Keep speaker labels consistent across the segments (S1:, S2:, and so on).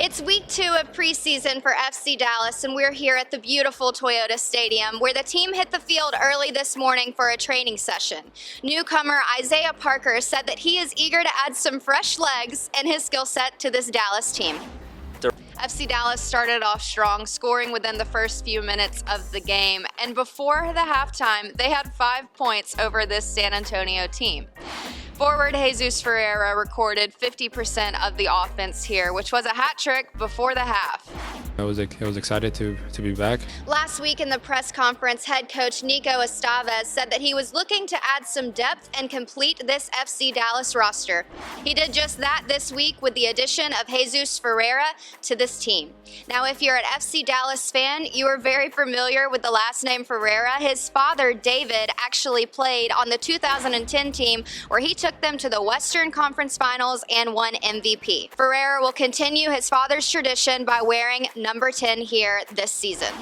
S1: It's week 2 of preseason for FC Dallas, and we're here at the beautiful Toyota Stadium, where the team hit the field early this morning for a training session. Newcomer Isaiah Parker said that he is eager to add some fresh legs and his skill set to this Dallas team. FC Dallas started off strong, scoring within the first few minutes of the game, and before the halftime, they had 5 points over this San Antonio team. Forward Jesus Ferreira recorded 50% of the offense here, which was a hat trick before the half.
S2: I was excited to be back.
S1: Last week in the press conference, head coach Nico Estevez said that he was looking to add some depth and complete this FC Dallas roster. He did just that this week with the addition of Jesus Ferreira to this team. Now, if you're an FC Dallas fan, you are very familiar with the last name Ferreira. His father, David, actually played on the 2010 team where he took them to the Western Conference Finals and won MVP. Ferreira will continue his father's tradition by wearing number 10 here this season.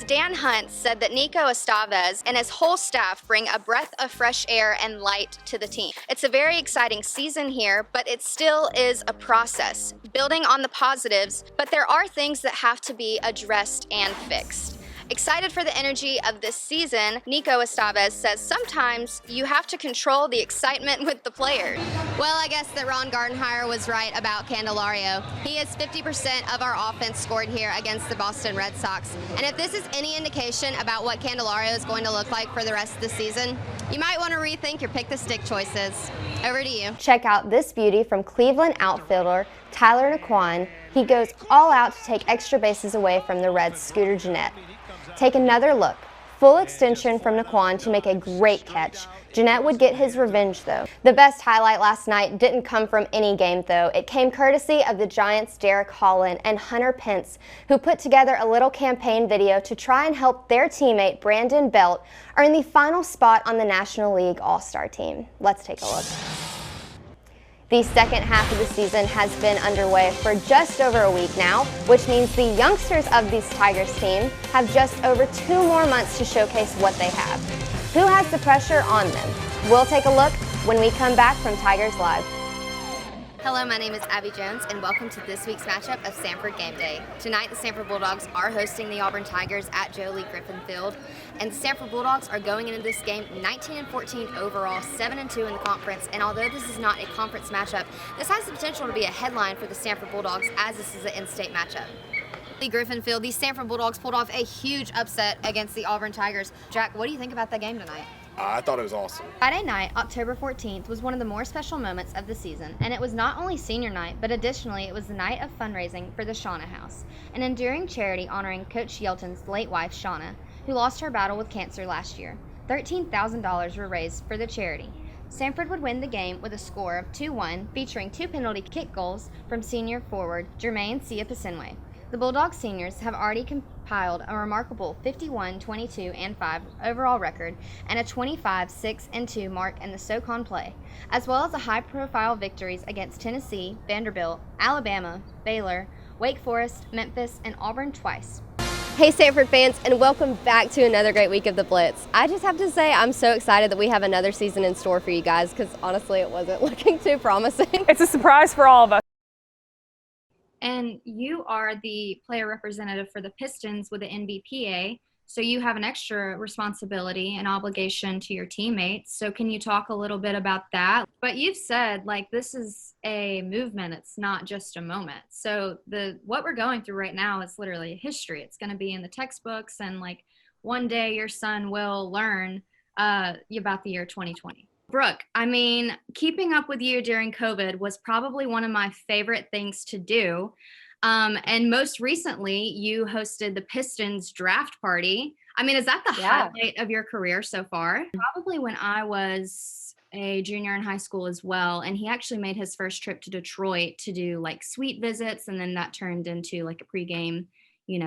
S1: Dan Hunt said that Nico Estevez and his whole staff bring a breath of fresh air and light to the team. It's a very exciting season here, but it still is a process, building on the positives, but there are things that have to be addressed and fixed. Excited for the energy of this season, Nico Estevez says sometimes you have to control the excitement with the players. Well, I guess that Ron Gardenhire was right about Candelario. He is 50% of our offense scored here against the Boston Red Sox. And if this is any indication about what Candelario is going to look like for the rest of the season, you might want to rethink your pick-the-stick choices. Over to you.
S3: Check out this beauty from Cleveland outfielder Tyler Naquan. He goes all out to take extra bases away from the Reds' Scooter Gennett. Take another look. Full extension from Naquan to make a great catch. Gennett would get his revenge, though. The best highlight last night didn't come from any game, though. It came courtesy of the Giants' Derek Holland and Hunter Pence, who put together a little campaign video to try and help their teammate Brandon Belt earn the final spot on the National League All-Star team. Let's take a look. The second half of the season has been underway for just over a week now, which means the youngsters of this Tigers team have just over 2 more months to showcase what they have. Who has the pressure on them? We'll take a look when we come back from Tigers Live.
S1: Hello, my name is Abby Jones, and welcome to this week's matchup of Samford Game Day. Tonight, the Samford Bulldogs are hosting the Auburn Tigers at Joe Lee Griffin Field, and the Samford Bulldogs are going into this game 19-14 overall, 7-2 in the conference, and although this is not a conference matchup, this has the potential to be a headline for the Samford Bulldogs as this is an in-state matchup. Lee Griffin Field, these Samford Bulldogs pulled off a huge upset against the Auburn Tigers. Jack, what do you think about that game tonight?
S4: I thought it was awesome.
S3: Friday night, October 14th, was one of the more special moments of the season, and it was not only senior night, but additionally it was the night of fundraising for the Shauna House, an enduring charity honoring Coach Yelton's late wife, Shauna, who lost her battle with cancer last year. $13,000 were raised for the charity. Samford would win the game with a score of 2-1, featuring 2 penalty kick goals from senior forward Jermaine Sia-Pasinwe. The Bulldogs seniors have already compiled a remarkable 51, 22, and 5 overall record and a 25, 6, and 2 mark in the SoCon play, as well as high-profile victories against Tennessee, Vanderbilt, Alabama, Baylor, Wake Forest, Memphis, and Auburn twice. Hey Samford fans, and welcome back to another great week of the Blitz. I just have to say I'm so excited that we have another season in store for you guys, because honestly it wasn't looking too promising.
S5: It's a surprise for all of us.
S6: And you are the player representative for the Pistons with the NBPA, so you have an extra responsibility and obligation to your teammates. So can you talk a little bit about that? But you've said, like, this is a movement. It's not just a moment. So what we're going through right now is literally history. It's going to be in the textbooks, and, like, one day your son will learn about the year 2020. Brooke, I mean, keeping up with you during COVID was probably one of my favorite things to do. And most recently, you hosted the Pistons draft party. I mean, is that the highlight of your career so far? Probably when I was a junior in high school as well. And he actually made his first trip to Detroit to do like suite visits. And then that turned into like a pregame,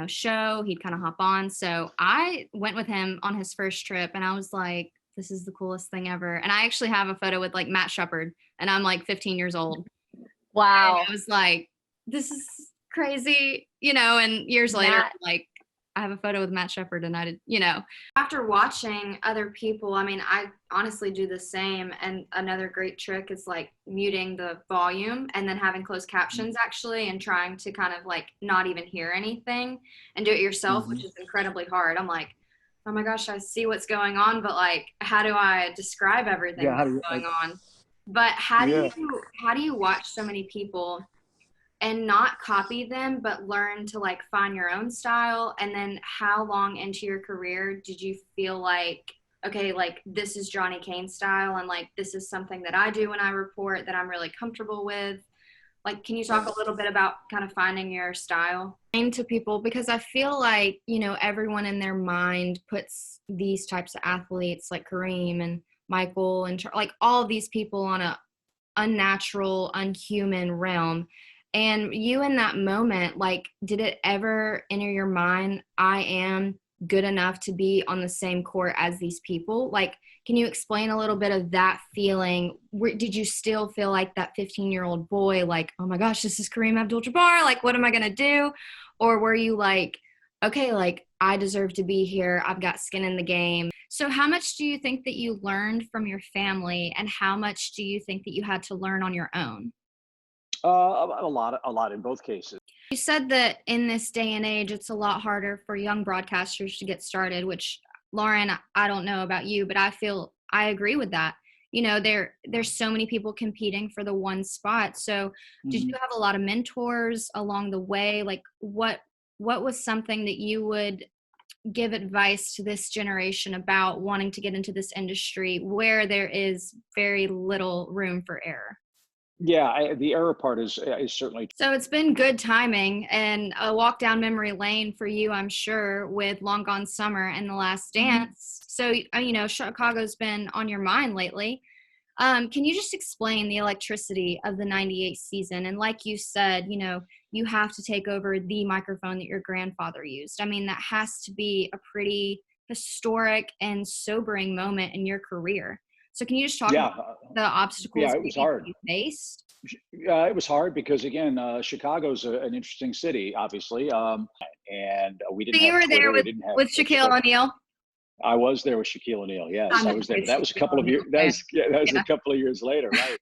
S6: show. He'd kind of hop on. So I went with him on his first trip, and I was like, this is the coolest thing ever. And I actually have a photo with like Matt Shepard, and I'm like 15 years old.
S3: Wow.
S6: And I was like, this is crazy, and years later, like, I have a photo with Matt Shepard and I did, you know. After watching other people, I mean, I honestly do the same. And another great trick is like muting the volume and then having closed captions actually, and trying to kind of like not even hear anything and do it yourself, which is incredibly hard. I'm like, oh my gosh, I see what's going on, but like, how do I describe everything that's going on? But how do you watch so many people and not copy them, but learn to like find your own style? And then how long into your career did you feel like, okay, like this is Johnny Kane style, and like this is something that I do when I report that I'm really comfortable with? Like, can you talk a little bit about kind of finding your style to people? Because I feel like, you know, everyone in their mind puts these types of athletes like Kareem and Michael and like all of these people on a unnatural, unhuman realm. And you in that moment, like, did it ever enter your mind, I am good enough to be on the same court as these people? Like, can you explain a little bit of that feeling? Did you still feel like that 15-year-old boy, like, oh my gosh, this is Kareem Abdul-Jabbar, like, what am I going to do? Or were you like, okay, like, I deserve to be here, I've got skin in the game? So how much do you think that you learned from your family, and how much do you think that you had to learn on your own?
S4: A lot in both cases.
S6: You said that in this day and age, it's a lot harder for young broadcasters to get started, which, Lauren, I don't know about you, but I feel I agree with that. You know, there's so many people competing for the one spot. So did you have a lot of mentors along the way? Like, what was something that you would give advice to this generation about wanting to get into this industry where there is very little room for error?
S4: Yeah, the error part is certainly.
S6: So it's been good timing and a walk down memory lane for you, I'm sure, with Long Gone Summer and The Last Dance. So, you know, Chicago's been on your mind lately. Can you just explain the electricity of the 98 season? And like you said, you know, you have to take over the microphone that your grandfather used. I mean, that has to be a pretty historic and sobering moment in your career. So can you just talk about the obstacles
S4: it was hard.
S6: You faced?
S4: It was hard because, again, Chicago's an interesting city, obviously, and we didn't.
S6: So you were there with Shaquille O'Neal.
S4: I was there with Shaquille O'Neal. Yes, I was there. That was a couple of years. That was a couple of years later, right?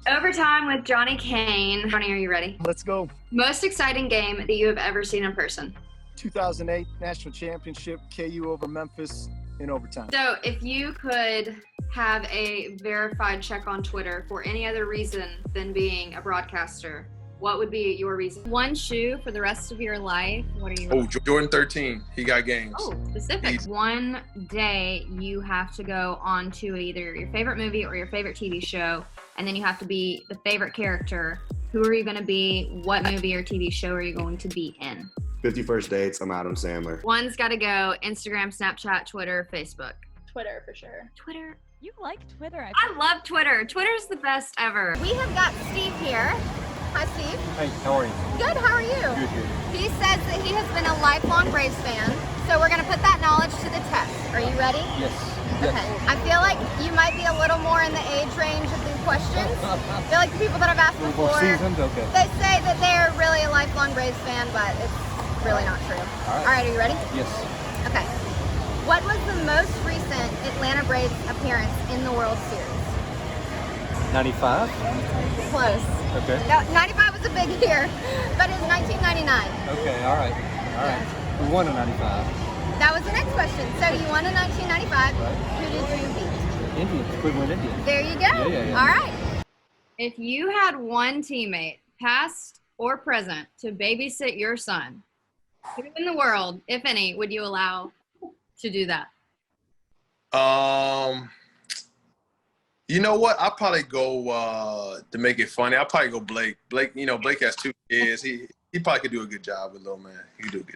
S6: Overtime with Johnny Kane. Johnny, are you ready?
S5: Let's go.
S6: Most exciting game that you have ever seen in person?
S5: 2008 National Championship, KU over Memphis in overtime.
S6: So if you could have a verified check on Twitter for any other reason than being a broadcaster, what would be your reason? One shoe for the rest of your life. What are you?
S7: Oh, Jordan 13. He got games.
S6: Oh, specific. One day you have to go on to either your favorite movie or your favorite TV show, and then you have to be the favorite character. Who are you going to be? What movie or TV show are you going to be in?
S8: 50 First Dates, I'm Adam Sandler.
S6: One's got to go Instagram, Snapchat, Twitter, Facebook.
S9: Twitter for sure.
S6: Twitter.
S9: You like Twitter.
S6: I love Twitter. Twitter's the best ever.
S3: We have got Steve here. Hi, Steve.
S5: Hey, how are you?
S3: Good, how are you?
S5: Good.
S3: He says that he has been a lifelong Braves fan, so we're going to put that knowledge to the test. Are you ready?
S5: Yes.
S3: Okay. I feel like you might be a little more in the age range of the questions. I feel like the people that I've asked before,
S5: Seasoned, okay.
S3: they say that they're really a lifelong Braves fan, but it's really not true. All right, are you ready?
S5: Yes.
S3: Okay. What was the most recent Atlanta Braves appearance in the World Series?
S5: 95.
S3: Close.
S5: Okay.
S3: No, 95 was a big year, but it was 1999.
S5: Okay, all right. We won in 95.
S3: That was the next question. So you won in 1995.
S5: Right.
S3: Who did you beat?
S5: Indians, Cleveland Indians.
S3: There you go.
S5: Yeah.
S3: All right.
S6: If you had one teammate, past or present, to babysit your son, who in the world, if any, would you allow to do that?
S7: You know what? I'll probably go to make it funny. I'll probably go Blake. Blake, you know, Blake has 2 kids. He probably could do a good job with little man. He could do a good